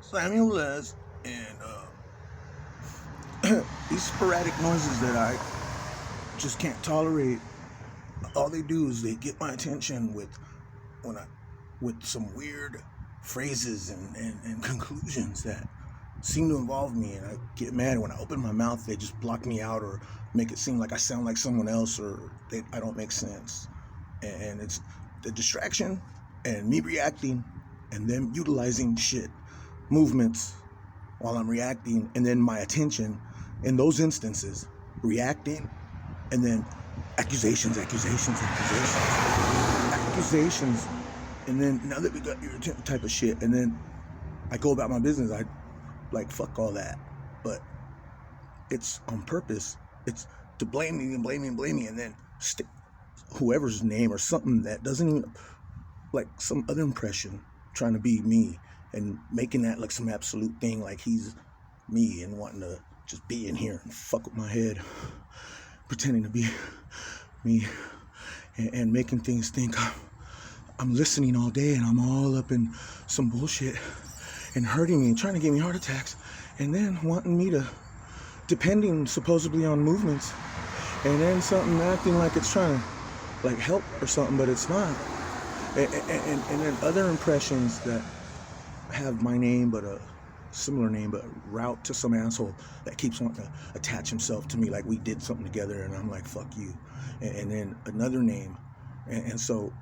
Samuel Les, and these sporadic noises that I just can't tolerate. All they do is they get my attention when I with some weird phrases and conclusions that seem to involve me, and I get mad when I open my mouth. They just block me out or make it seem like I sound like someone else, or I don't make sense. And it's the distraction and me reacting and them utilizing shit movements while I'm reacting, and then my attention in those instances reacting, and then accusations, and then now that we got your attention type of shit, and then I go about my business. I like fuck all that, but it's on purpose. It's to blame me and blame me and blame me, and then stick whoever's name or something that doesn't even, like some other impression, trying to be me and making that like some absolute thing, like he's me and wanting to just be in here and fuck with my head, pretending to be me, and making things think I'm listening all day and I'm all up in some bullshit and hurting me and trying to give me heart attacks, and then wanting me to, depending supposedly on movements, and then something acting like it's trying to like help or something, but it's not. And then other impressions that have my name but a similar name but route to some asshole that keeps wanting to attach himself to me like we did something together, and I'm like fuck you, and then another name, and so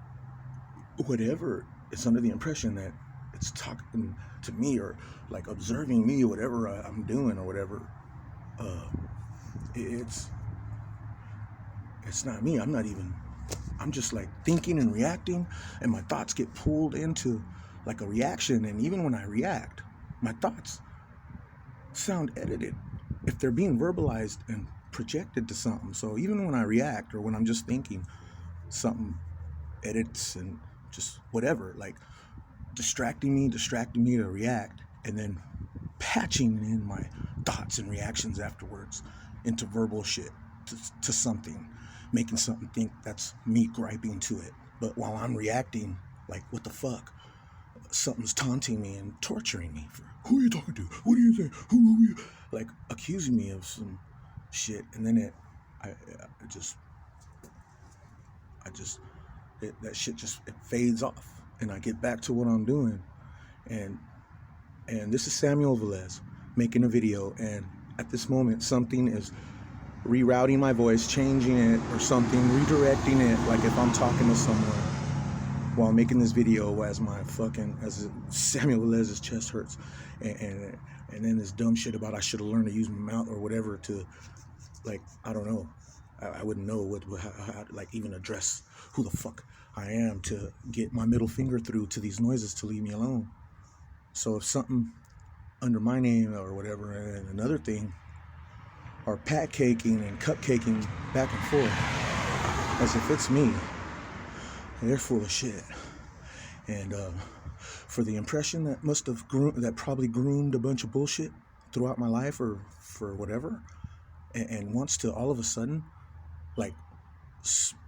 whatever is under the impression that it's talking to me or like observing me or whatever I'm doing or whatever, it's not me. I'm just like thinking and reacting, and my thoughts get pulled into like a reaction. And even when I react, my thoughts sound edited if they're being verbalized and projected to something. So even when I react or when I'm just thinking, something edits and just whatever, like distracting me to react, and then patching in my thoughts and reactions afterwards into verbal shit to something, making something think that's me griping to it. But while I'm reacting, like, what the fuck? Something's taunting me and torturing me for, who are you talking to? What do you say? Who are you? Like, accusing me of some shit. And then that shit just, it fades off. And I get back to what I'm doing. And this is Samuel Velez making a video. And at this moment, something is rerouting my voice, changing it or something, redirecting it, like if I'm talking to someone while making this video as Samuel Velez's chest hurts, and then this dumb shit about I should have learned to use my mouth or whatever to, like, I don't know, I wouldn't know how to like even address who the fuck I am to get my middle finger through to these noises to leave me alone. So if something under my name or whatever, and another thing, are pat caking and cupcaking back and forth as if it's me, they're full of shit. And for the impression that probably groomed a bunch of bullshit throughout my life or for whatever, and wants to all of a sudden like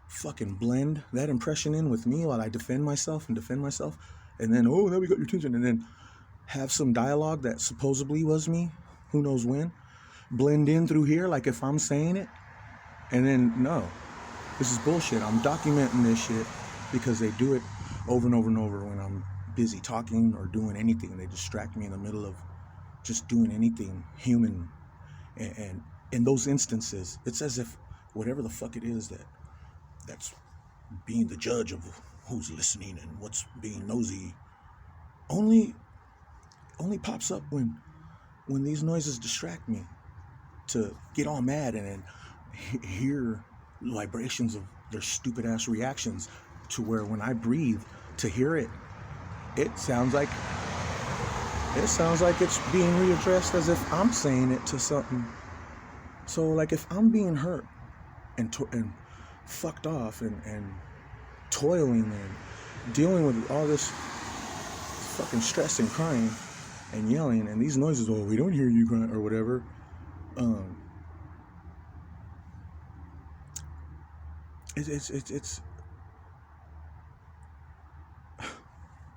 fucking blend that impression in with me while I defend myself, and then, oh, now we got your attention, and then have some dialogue that supposedly was me, who knows when, blend in through here like if I'm saying it. And then, no, this is bullshit. I'm documenting this shit because they do it over and over and over when I'm busy talking or doing anything. They distract me in the middle of just doing anything human. And in those instances, it's as if whatever the fuck it is that's being the judge of who's listening and what's being nosy only pops up when these noises distract me to get all mad and then hear vibrations of their stupid ass reactions, to where when I breathe to hear it, it sounds like it's being readdressed as if I'm saying it to something. So like if I'm being hurt and fucked off and toiling and dealing with all this fucking stress and crying and yelling and these noises, oh, we don't hear you crying or whatever, it's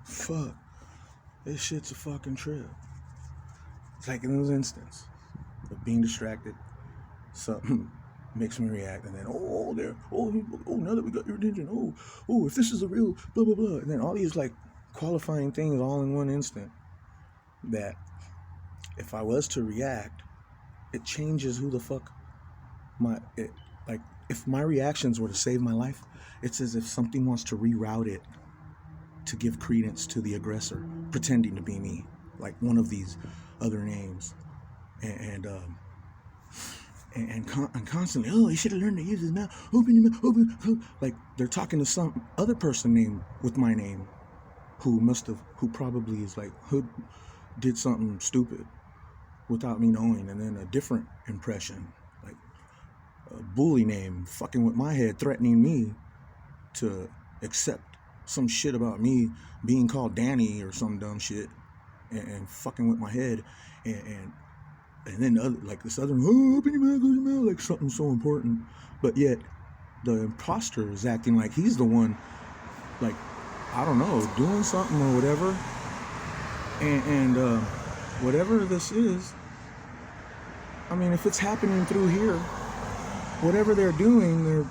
fuck, this shit's a fucking trip. It's like in those instances of being distracted, something makes me react, and then now that we got your attention, if this is a real blah blah blah, and then all these like qualifying things all in one instant. That if I was to react, it changes who the fuck like if my reactions were to save my life, it's as if something wants to reroute it to give credence to the aggressor pretending to be me, like one of these other names, and constantly, oh, he should have learned to use his mouth. Open your mouth, like they're talking to some other person named with my name, who probably is like, who did something stupid without me knowing, and then a different impression, like a bully name, fucking with my head, threatening me to accept some shit about me being called Danny or some dumb shit, and fucking with my head, and then like this other, open your mouth, like something so important, but yet the imposter is acting like he's the one, like, I don't know, doing something or whatever, and whatever this is, I mean, if it's happening through here, whatever they're doing, they're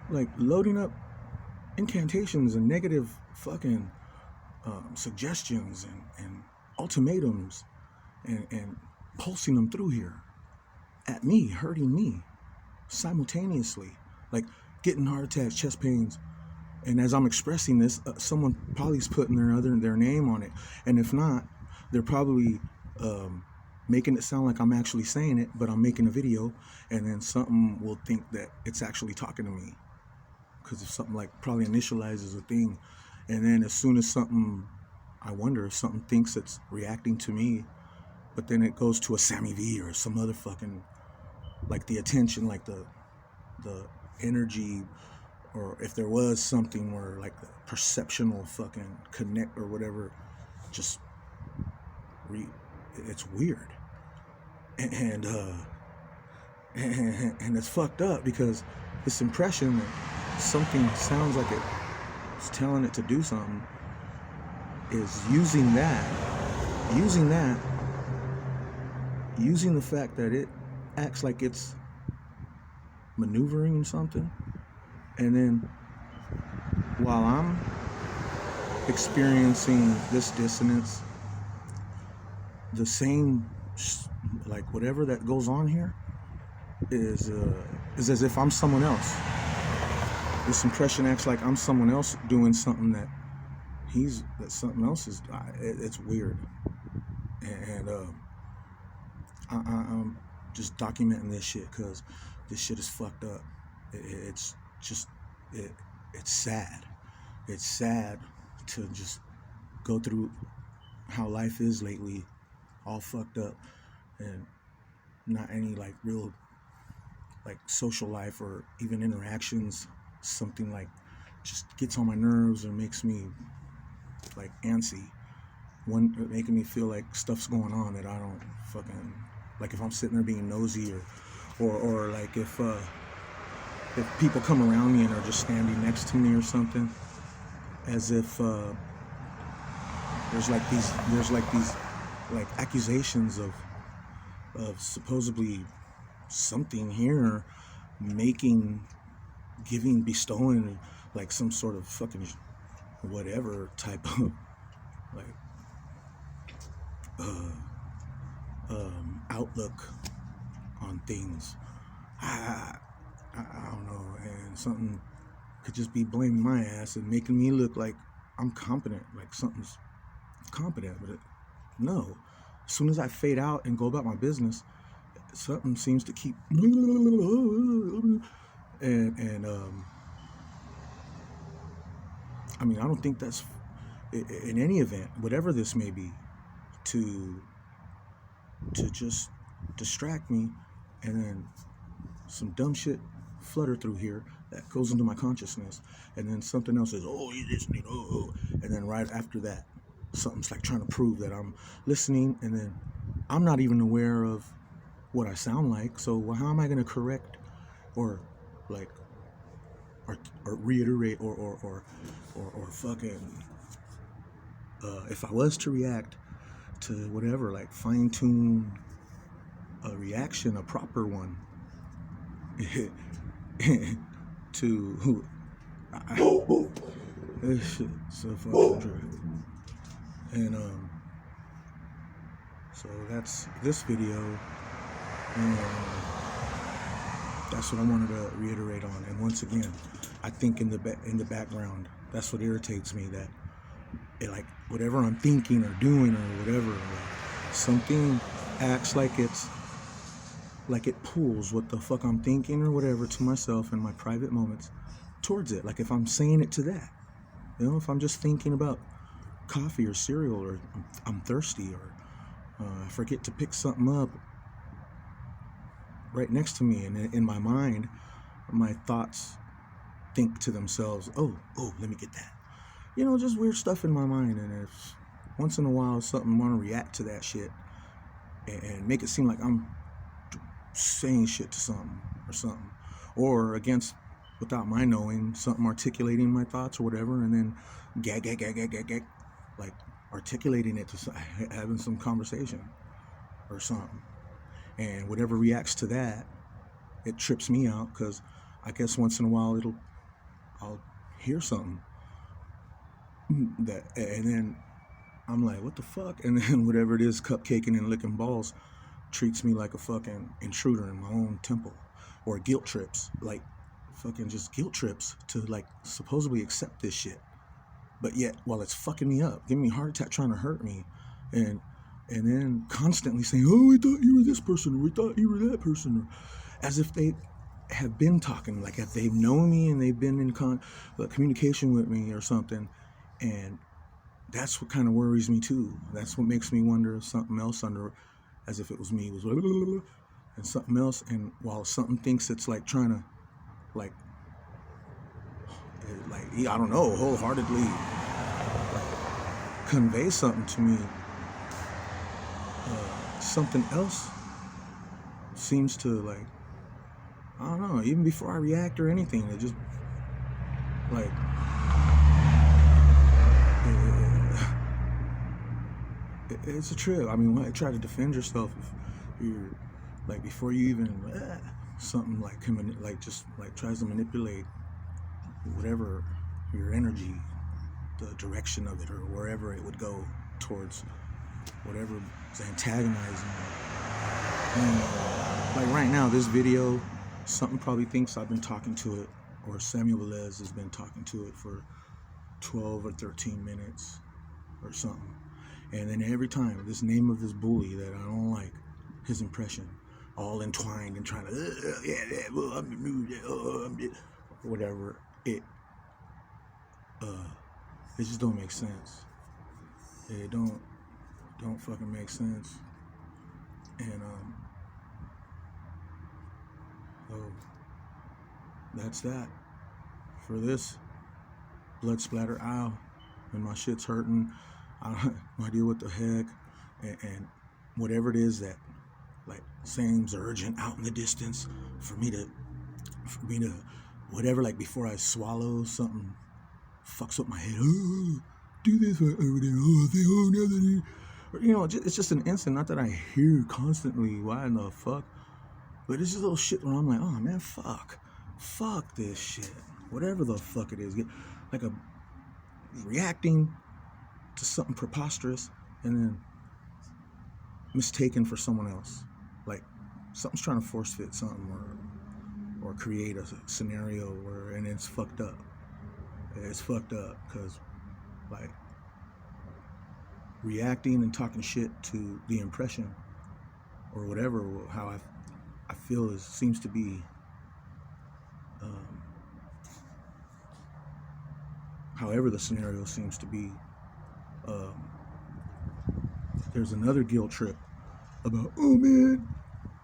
like loading up incantations and negative fucking suggestions and ultimatums and pulsing them through here at me, hurting me simultaneously, like getting heart attacks, chest pains. And as I'm expressing this, someone probably's putting their name on it, and if not, they're probably making it sound like I'm actually saying it, but I'm making a video, and then something will think that it's actually talking to me, because if something like probably initializes a thing, and then as soon as something, I wonder if something thinks it's reacting to me, but then it goes to a Sammy V or some other fucking, like the attention, like the energy, or if there was something where like the perceptional fucking connect or whatever, just it's weird, and it's fucked up, because this impression that something sounds like it's telling it to do something is using the fact that it acts like it's maneuvering something, and then while I'm experiencing this dissonance, the same, like whatever that goes on here is as if I'm someone else. This impression acts like I'm someone else doing something that something else is. It's weird, and I'm just documenting this shit because this shit is fucked up. It's sad. It's sad to just go through how life is lately, all fucked up, and not any like real like social life or even interactions. Something like just gets on my nerves or makes me like antsy. Making me feel like stuff's going on that I don't fucking like. If I'm sitting there being nosy, or like if people come around me and are just standing next to me or something, as if there's like these like accusations of supposedly something here bestowing like some sort of fucking whatever type of like outlook on things. I don't know, and something could just be blaming my ass and making me look like I'm competent, like something's competent, but no. As soon as I fade out and go about my business, something seems to keep and I mean, I don't think that's, in any event, whatever this may be, to just distract me, and then some dumb shit flutter through here that goes into my consciousness, and then something else says, oh, you listening, and then right after that, something's like trying to prove that I'm listening, and then I'm not even aware of what I sound like, so how am I going to correct or like or reiterate or fucking if I was to react to whatever, like fine tune a reaction, a proper one to who this shit so fucking true. And so that's this video, and that's what I wanted to reiterate on. And once again, I think in the background, that's what irritates me, that it, like, whatever I'm thinking or doing or whatever, like, something acts like it's like it pulls what the fuck I'm thinking or whatever to myself in my private moments towards it. Like if I'm saying it to that, you know, if I'm just thinking about coffee or cereal, or I'm thirsty, or I forget to pick something up right next to me, and in my mind, my thoughts think to themselves, oh, let me get that. You know, just weird stuff in my mind. And if once in a while something want to react to that shit and make it seem like I'm saying shit to something, or against, without my knowing, something articulating my thoughts or whatever, and then gag, like articulating it to having some conversation or something, and whatever reacts to that, it trips me out, because I guess once in a while I'll hear something that, and then I'm like, what the fuck? And then whatever it is, cupcaking and licking balls, treats me like a fucking intruder in my own temple. Or guilt trips, like fucking just guilt trips to like supposedly accept this shit, but yet while it's fucking me up, giving me a heart attack, trying to hurt me, and then constantly saying, oh, we thought you were this person, or we thought you were that person, or as if they have been talking, like if they've known me and they've been in communication with me or something. And that's what kind of worries me too. That's what makes me wonder if something else under, as if it was me, was and something else. And while something thinks it's like trying to, like I don't know, wholeheartedly like convey something to me, something else seems to, like, I don't know, even before I react or anything, it just like it's a trip. I mean, when I try to defend yourself, if you're like, before you even something like just like tries to manipulate whatever your energy, the direction of it, or wherever it would go towards whatever is antagonizing you. And like right now, this video, something probably thinks I've been talking to it, or Samuel Velez has been talking to it for 12 or 13 minutes or something. And then every time, this name of this bully that I don't like, his impression, all entwined and trying to, whatever, it just don't make sense. It don't fucking make sense. And that's that for this blood splatter. Ow, and my shit's hurting. I have no idea what the heck, and whatever it is that like seems urgent out in the distance for me to whatever, like before I swallow something fucks up my head. Oh, do this over there. Or, you know, it's just an instant. Not that I hear constantly, why in the fuck, but it's just little shit where I'm like, oh man, fuck this shit, whatever the fuck it is, like a reacting to something preposterous and then mistaken for someone else, like something's trying to force fit something, or create a scenario where, and it's fucked up. It's fucked up because like reacting and talking shit to the impression or whatever, how I feel seems to be however the scenario seems to be. There's another guilt trip about, oh man,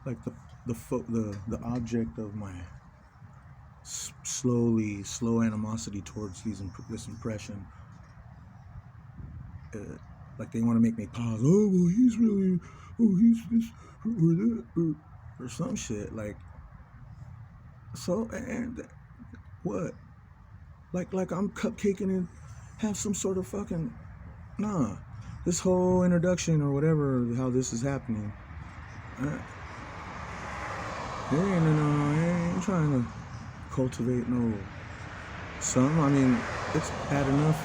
like the object of my slow animosity towards this impression. Like they want to make me pause. Oh well, he's really, he's this or that or some shit. Like, so, and what? Like I'm cupcaking and have some sort of fucking, nah. this whole introduction or whatever, how this is happening, I ain't trying to cultivate no some. I mean, it's bad enough.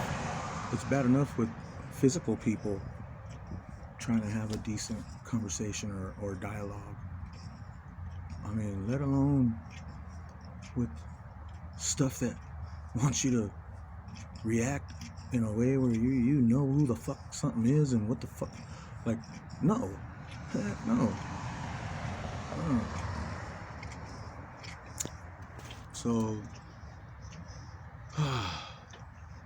It's bad enough with physical people trying to have a decent conversation or dialogue. I mean, let alone with stuff that wants you to react in a way where you know who the fuck something is and what the fuck. Like, no. Heck no. So